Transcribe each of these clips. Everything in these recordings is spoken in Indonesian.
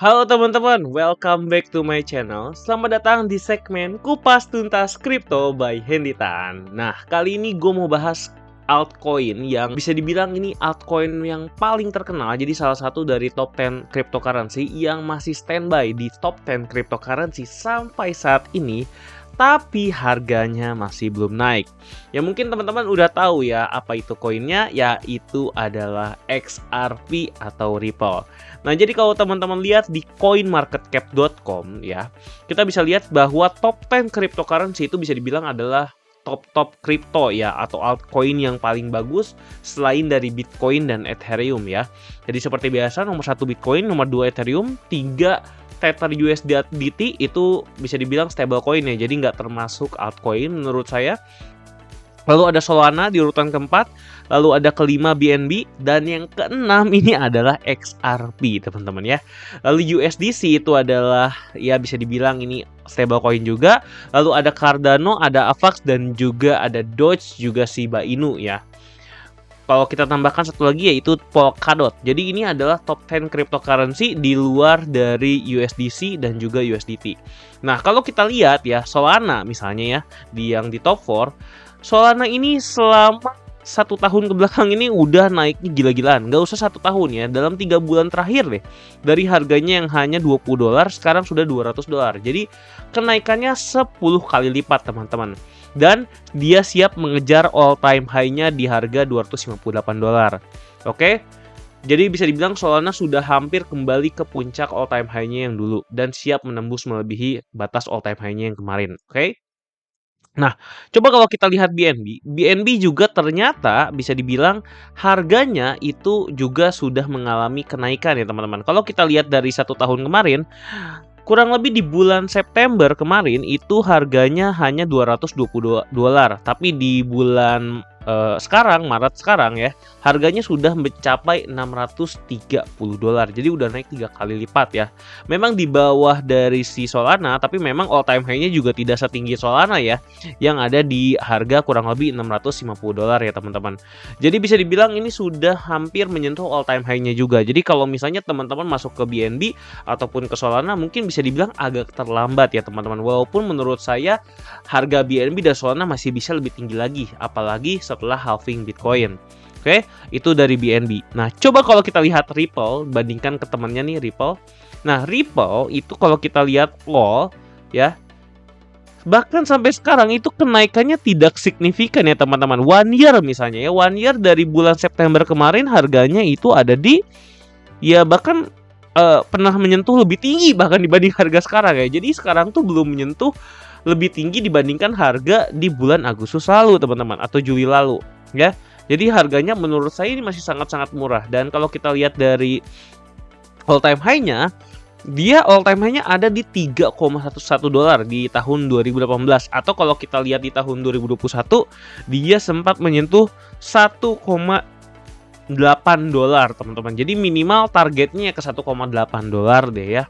Halo teman-teman, welcome back to my channel. Selamat datang di segmen Kupas Tuntas Kripto by Henditan. Nah, kali ini gue mau bahas altcoin yang bisa dibilang ini altcoin yang paling terkenal. Jadi salah satu dari top 10 cryptocurrency yang masih standby di top 10 cryptocurrency sampai saat ini, tapi harganya masih belum naik. Ya mungkin teman-teman udah tahu ya apa itu koinnya, yaitu adalah XRP atau Ripple. Nah, jadi kalau teman-teman lihat di coinmarketcap.com ya, kita bisa lihat bahwa top 10 cryptocurrency itu bisa dibilang adalah top kripto ya, atau altcoin yang paling bagus selain dari Bitcoin dan Ethereum ya. Jadi seperti biasa, nomor 1 Bitcoin, nomor 2 Ethereum, 3 Tether USDT itu bisa dibilang stable coin ya, jadi nggak termasuk altcoin menurut saya. Lalu ada Solana di urutan keempat, lalu ada kelima BNB, dan yang keenam ini adalah XRP teman-teman ya. Lalu USDC itu adalah ya bisa dibilang ini stablecoin juga. Lalu ada Cardano, ada Avax, dan juga ada Doge, juga Shiba Inu ya. Kalau kita tambahkan satu lagi yaitu Polkadot. Jadi ini adalah top 10 cryptocurrency di luar dari USDC dan juga USDT. Nah, kalau kita lihat ya Solana misalnya ya, yang di top 4, Solana ini selama 1 tahun ke belakang ini udah naiknya gila-gilaan. Nggak usah 1 tahun ya, dalam 3 bulan terakhir deh, dari harganya yang hanya $20 sekarang sudah $200. Jadi kenaikannya 10 kali lipat teman-teman. Dan dia siap mengejar all time high-nya di harga $258. Oke. Jadi bisa dibilang Solana sudah hampir kembali ke puncak all time high-nya yang dulu dan siap menembus melebihi batas all time high-nya yang kemarin. Oke. Nah, coba kalau kita lihat BNB juga ternyata bisa dibilang harganya itu juga sudah mengalami kenaikan ya teman-teman. Kalau kita lihat dari 1 tahun kemarin, kurang lebih di bulan September kemarin itu harganya hanya $222, tapi di bulan sekarang, Maret sekarang ya, harganya sudah mencapai $630. Jadi udah naik 3 kali lipat ya. Memang di bawah dari si Solana, tapi memang all time high-nya juga tidak setinggi Solana ya, yang ada di harga kurang lebih $650 ya teman-teman. Jadi bisa dibilang ini sudah hampir menyentuh all time high-nya juga. Jadi kalau misalnya teman-teman masuk ke BNB ataupun ke Solana mungkin bisa dibilang agak terlambat ya teman-teman. Walaupun menurut saya harga BNB dan Solana masih bisa lebih tinggi lagi, apalagi setelah halving Bitcoin. Oke, itu dari BNB. Nah, coba kalau kita lihat Ripple, bandingkan ke temannya nih Ripple. Nah, Ripple itu kalau kita lihat LOL ya, bahkan sampai sekarang itu kenaikannya tidak signifikan ya teman-teman. 1 year misalnya ya, 1 year dari bulan September kemarin harganya itu ada di ya bahkan pernah menyentuh lebih tinggi bahkan dibanding harga sekarang ya. Jadi sekarang tuh belum menyentuh lebih tinggi dibandingkan harga di bulan Agustus lalu teman-teman, atau Juli lalu ya. Jadi harganya menurut saya ini masih sangat-sangat murah. Dan kalau kita lihat dari all time high-nya, dia all time high-nya ada di $3,11 di tahun 2018. Atau kalau kita lihat di tahun 2021, dia sempat menyentuh $1,8 teman-teman. Jadi minimal targetnya ke $1,8 deh ya.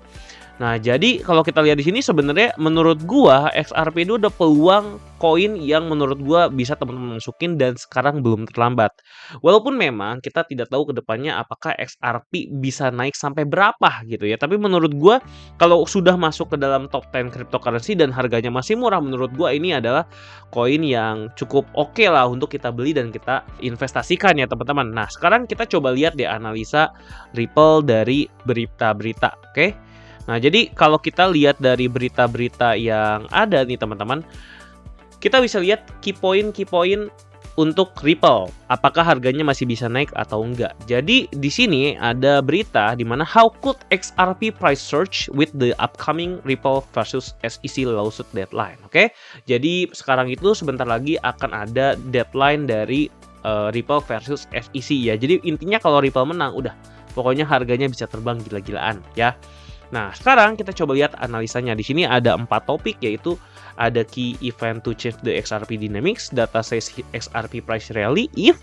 Nah, jadi kalau kita lihat di sini sebenarnya menurut gua XRP itu ada peluang koin yang menurut gua bisa teman-teman masukin dan sekarang belum terlambat. Walaupun memang kita tidak tahu ke depannya apakah XRP bisa naik sampai berapa gitu ya. Tapi menurut gua kalau sudah masuk ke dalam top 10 cryptocurrency dan harganya masih murah, menurut gua ini adalah koin yang cukup oke lah untuk kita beli dan kita investasikan ya teman-teman. Nah, sekarang kita coba lihat deh analisa Ripple dari berita-berita, oke? Nah, jadi kalau kita lihat dari berita-berita yang ada nih teman-teman, kita bisa lihat key point untuk Ripple. Apakah harganya masih bisa naik atau enggak? Jadi di sini ada berita di mana how could XRP price surge with the upcoming Ripple versus SEC lawsuit deadline. Oke. Jadi sekarang itu sebentar lagi akan ada deadline dari Ripple versus SEC ya. Jadi intinya kalau Ripple menang udah pokoknya harganya bisa terbang gila-gilaan ya. Nah, sekarang kita coba lihat analisanya. Di sini ada 4 topik, yaitu ada key event to change the XRP dynamics, data says XRP price rally if,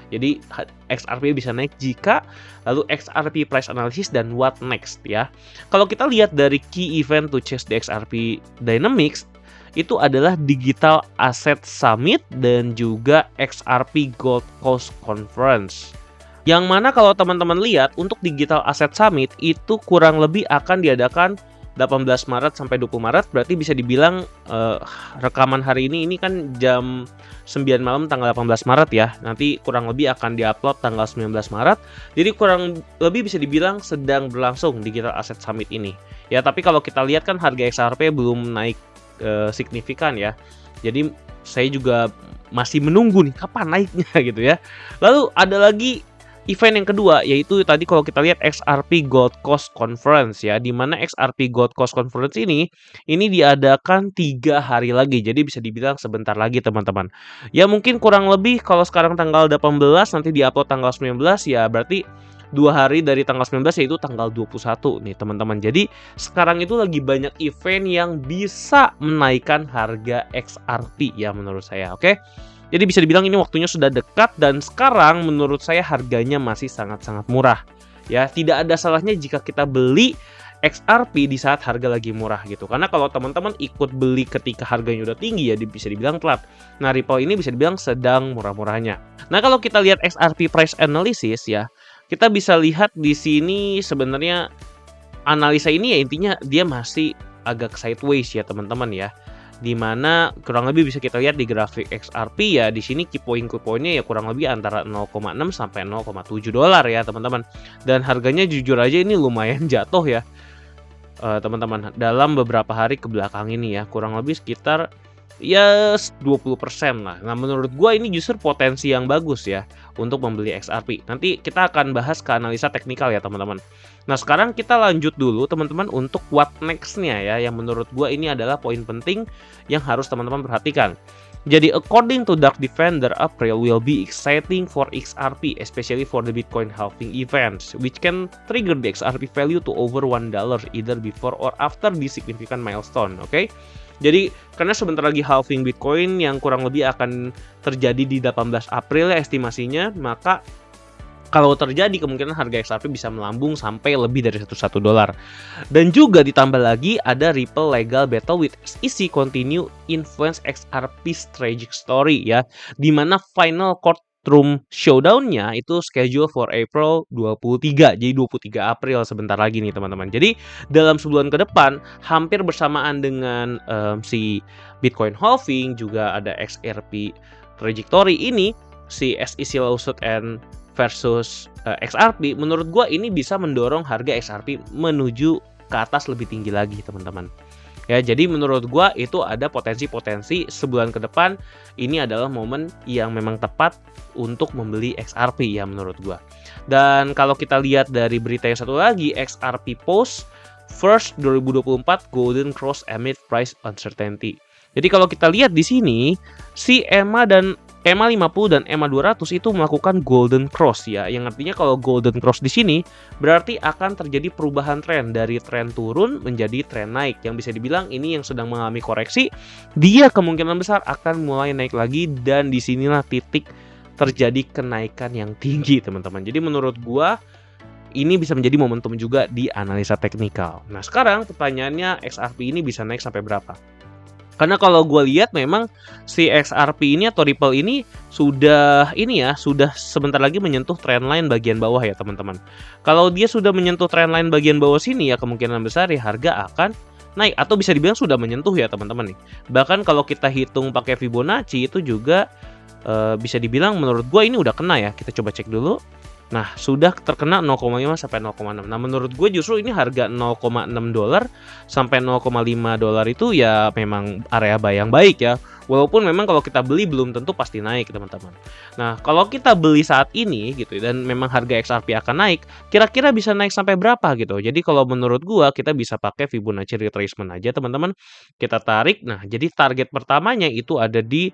jadi XRP bisa naik jika, lalu XRP price analysis, dan what next ya. Kalau kita lihat dari key event to change the XRP dynamics, itu adalah Digital Asset Summit dan juga XRP Gold Coast Conference. Yang mana kalau teman-teman lihat untuk Digital Asset Summit itu kurang lebih akan diadakan 18 Maret sampai 20 Maret, berarti bisa dibilang rekaman hari ini kan jam 9 malam tanggal 18 Maret ya. Nanti kurang lebih akan diupload tanggal 19 Maret. Jadi kurang lebih bisa dibilang sedang berlangsung Digital Asset Summit ini. Ya, tapi kalau kita lihat kan harga XRP belum naik signifikan ya. Jadi saya juga masih menunggu nih kapan naiknya gitu ya. Lalu ada lagi event yang kedua, yaitu tadi kalau kita lihat XRP Gold Coast Conference ya, di mana XRP Gold Coast Conference ini diadakan 3 hari lagi, jadi bisa dibilang sebentar lagi teman-teman. Ya mungkin kurang lebih kalau sekarang tanggal 18 nanti diupload tanggal 19 ya berarti 2 hari dari tanggal 19 yaitu tanggal 21 nih teman-teman. Jadi sekarang itu lagi banyak event yang bisa menaikkan harga XRP ya menurut saya, oke? Jadi bisa dibilang ini waktunya sudah dekat dan sekarang menurut saya harganya masih sangat-sangat murah. Ya, tidak ada salahnya jika kita beli XRP di saat harga lagi murah gitu. Karena kalau teman-teman ikut beli ketika harganya udah tinggi ya bisa dibilang telat. Nah, Ripple ini bisa dibilang sedang murah-murahnya. Nah, kalau kita lihat XRP price analysis ya, kita bisa lihat di sini sebenarnya analisa ini ya intinya dia masih agak sideways ya teman-teman ya. Dimana kurang lebih bisa kita lihat di grafik XRP ya di sini key point-nya ya kurang lebih antara 0,6 sampai 0,7 dolar ya teman-teman. Dan harganya jujur aja ini lumayan jatuh ya teman-teman dalam beberapa hari ke belakang ini ya kurang lebih sekitar ya 20% lah. Nah menurut gua ini justru potensi yang bagus ya untuk membeli XRP. Nanti kita akan bahas ke analisa teknikal ya teman-teman. Nah sekarang kita lanjut dulu teman-teman untuk what next-nya ya, yang menurut gua ini adalah poin penting yang harus teman-teman perhatikan. Jadi according to Dark Defender, April will be exciting for XRP, especially for the Bitcoin halving events, which can trigger the XRP value to over $1 either before or after the significant milestone, oke? Jadi karena sebentar lagi halving Bitcoin yang kurang lebih akan terjadi di 18 April ya estimasinya, maka kalau terjadi kemungkinan harga XRP bisa melambung sampai lebih dari $1 dolar. Dan juga ditambah lagi ada Ripple legal battle with SEC continue influence XRP's tragic story ya, di mana final courtroom showdown-nya itu schedule for April 23. Jadi 23 April sebentar lagi nih teman-teman. Jadi dalam sebulan ke depan hampir bersamaan dengan si Bitcoin halving juga ada XRP trajectory ini, si SEC lawsuit and versus XRP, menurut gua ini bisa mendorong harga XRP menuju ke atas lebih tinggi lagi teman-teman. Ya, jadi menurut gua itu ada potensi-potensi sebulan ke depan ini adalah momen yang memang tepat untuk membeli XRP ya menurut gua. Dan kalau kita lihat dari berita yang satu lagi, XRP post first 2024 golden cross amid price uncertainty. Jadi kalau kita lihat di sini si EMA dan EMA 50 dan EMA 200 itu melakukan golden cross ya, yang artinya kalau golden cross di sini berarti akan terjadi perubahan tren dari tren turun menjadi tren naik, yang bisa dibilang ini yang sedang mengalami koreksi, dia kemungkinan besar akan mulai naik lagi dan disinilah titik terjadi kenaikan yang tinggi teman-teman. Jadi menurut gua ini bisa menjadi momentum juga di analisa teknikal. Nah sekarang pertanyaannya XRP ini bisa naik sampai berapa? Karena kalau gue lihat memang si XRP ini atau Ripple ini sudah sebentar lagi menyentuh trendline bagian bawah ya teman-teman. Kalau dia sudah menyentuh trendline bagian bawah sini ya kemungkinan besar ya harga akan naik atau bisa dibilang sudah menyentuh ya teman-teman nih. Bahkan kalau kita hitung pakai Fibonacci itu juga bisa dibilang menurut gue ini udah kena ya. Kita coba cek dulu. Nah, sudah terkena 0,5 sampai 0,6. Nah, menurut gue justru ini harga 0,6 dolar sampai 0,5 dolar itu ya memang area buy yang baik ya. Walaupun memang kalau kita beli belum tentu pasti naik, teman-teman. Nah, kalau kita beli saat ini gitu dan memang harga XRP akan naik, kira-kira bisa naik sampai berapa gitu. Jadi kalau menurut gua kita bisa pakai Fibonacci retracement aja, teman-teman. Kita tarik. Nah, jadi target pertamanya itu ada di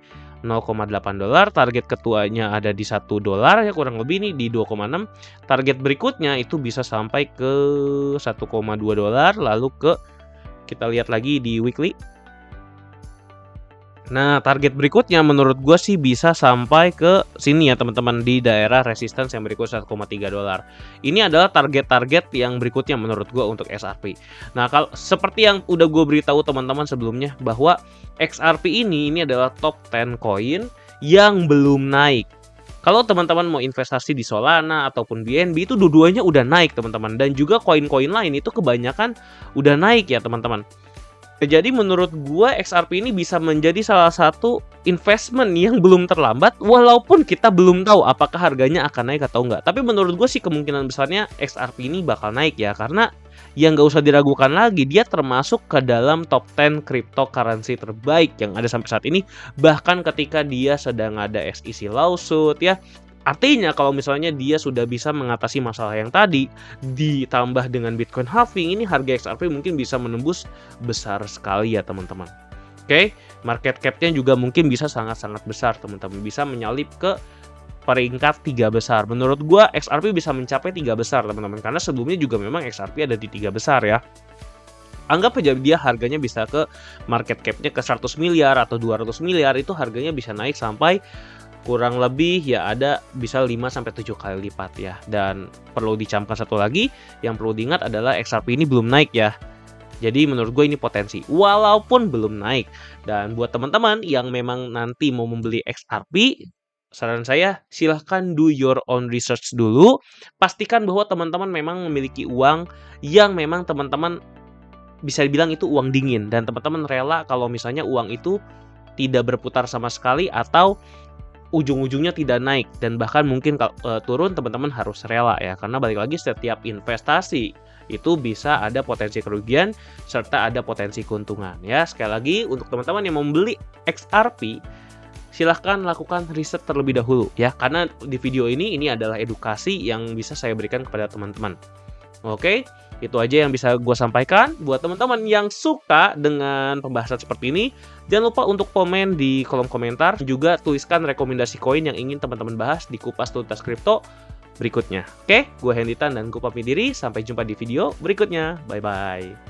0,8 dolar, target ketuanya ada di 1 dolar ya kurang lebih nih di 2,6. Target berikutnya itu bisa sampai ke 1,2 dolar, lalu kita lihat lagi di weekly. Nah, target berikutnya menurut gue sih bisa sampai ke sini ya teman-teman, di daerah resistance yang berikut 1,3 dolar. Ini adalah target-target yang berikutnya menurut gue untuk XRP. Nah, kalau seperti yang udah gue beritahu teman-teman sebelumnya bahwa XRP ini adalah top 10 koin yang belum naik. Kalau teman-teman mau investasi di Solana ataupun BNB itu dua-duanya udah naik teman-teman, dan juga koin-koin lain itu kebanyakan udah naik ya teman-teman. Jadi menurut gue XRP ini bisa menjadi salah satu investment yang belum terlambat, walaupun kita belum tahu apakah harganya akan naik atau enggak. Tapi menurut gue sih kemungkinan besarnya XRP ini bakal naik ya, karena yang nggak usah diragukan lagi, dia termasuk ke dalam top 10 cryptocurrency terbaik yang ada sampai saat ini. Bahkan ketika dia sedang ada SEC lawsuit ya. Artinya kalau misalnya dia sudah bisa mengatasi masalah yang tadi, ditambah dengan Bitcoin halving, ini harga XRP mungkin bisa menembus besar sekali ya teman-teman. Oke, market cap-nya juga mungkin bisa sangat-sangat besar teman-teman, bisa menyalip ke peringkat 3 besar. Menurut gua XRP bisa mencapai 3 besar teman-teman, karena sebelumnya juga memang XRP ada di 3 besar ya. Anggap aja dia harganya bisa ke market cap-nya ke 100 miliar atau 200 miliar, itu harganya bisa naik sampai kurang lebih ya ada bisa 5-7 kali lipat ya. Dan perlu dicamkan satu lagi, yang perlu diingat adalah XRP ini belum naik ya. Jadi menurut gue ini potensi, walaupun belum naik. Dan buat teman-teman yang memang nanti mau membeli XRP, saran saya silahkan do your own research dulu. Pastikan bahwa teman-teman memang memiliki uang yang memang teman-teman bisa dibilang itu uang dingin. Dan teman-teman rela kalau misalnya uang itu tidak berputar sama sekali atau ujung-ujungnya tidak naik, dan bahkan mungkin turun, teman-teman harus rela ya, karena balik lagi setiap investasi itu bisa ada potensi kerugian serta ada potensi keuntungan ya. Sekali lagi untuk teman-teman yang membeli XRP, silahkan lakukan riset terlebih dahulu ya, karena di video ini adalah edukasi yang bisa saya berikan kepada teman-teman. Oke, itu aja yang bisa gue sampaikan. Buat teman-teman yang suka dengan pembahasan seperti ini, jangan lupa untuk komen di kolom komentar. Juga tuliskan rekomendasi koin yang ingin teman-teman bahas di Kupas Tuntas Kripto berikutnya. Oke, gue Henditan dan gue pamit diri. Sampai jumpa di video berikutnya. Bye-bye.